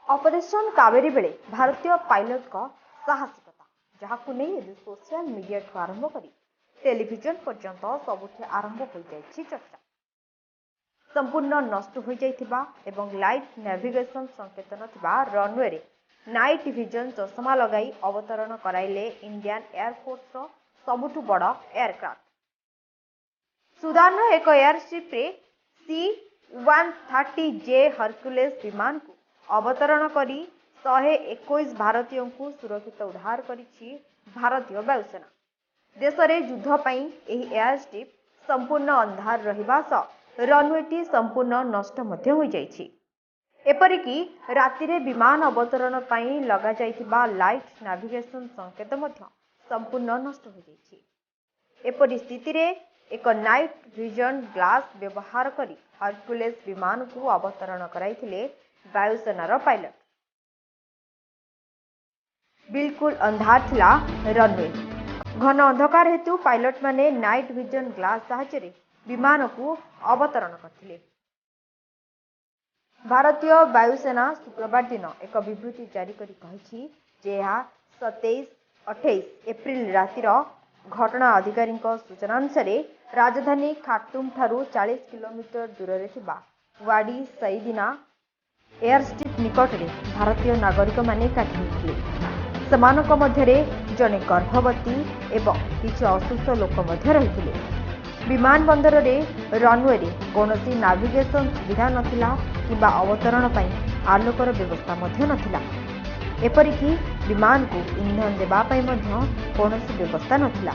Operation Kaveri बेले भारतीय pilot का साहसिकता जहां नहीं सोशल मीडिया ठू आरंभ कर टेलीविजन पर्यंत सबुठ आरंभ हो चर्चा संपूर्ण नष्ट हो एवं लाइट नेविगेशन संकेत नथिबा रनवे रे नाइट विजन चश्मा लगाई अवतरण कराइले इंडियन एयरफोर्स रो सबुठ बड़ एयरक्राफ्ट सुदान एक एयरशिप रे C-130J हरक्युलेस विमान को अवतरण करी 121 भारतीय को सुरक्षित उद्धार करिछि भारतीय वायुसेना। देश में युद्ध पई एही एयरस्ट्रिप संपूर्ण अंधार रहिबा सह रनवेटी संपूर्ण नष्ट मध्य हो जाइछि। एपरिकी राति रे विमान अवतरण पई लगा जाइथिबा लाइट नेविगेशन संकेत मध्य संपूर्ण नष्ट हो जाइछि। एपरि स्थिति रे एक नाइट विजन ग्लास व्यवहार करी हरक्युलेस विमान को अवतरण कराइथिले वायुसेनार पायलट। बिल्कुल अंधार थिला रनवे। घन अंधकार हेतु पायलट माने नाइट विजन ग्लास साहाय्य विमान को अवतरण करथिले। भारतीय वायुसेना शुक्रवार दिन एक विवृत्ति जारी करी कहिछि जे 27-28 एप्रिल रातिर घटना अधिकारी सूचना अनुसार राजधानी खार्तुम ठारू 40 किलोमीटर दूर में वाडी सईदिना एयरस्ट्रिप निकट में भारतीय नागरिक माने काटी समानक मध्यरे जने गर्भवती एवं किछि असुस्थ लोक मध्य रहिथिले। विमान बंदर रे रनवे रे कोनोसी नेविगेशन सुविधा नथिला किबा अवतरण पई आलोकर व्यवस्था मध्य नथिला। एपरिकी विमान को इंधन देबा पई मध्य कोनोसी व्यवस्था नथिला।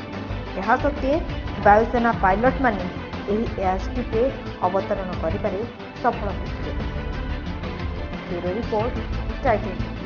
यह सत्वे वायुसेना पायलट माने एही एयरस्ट्रिप रे अवतरण करिबारे सफल होइथिले। Bureau report title.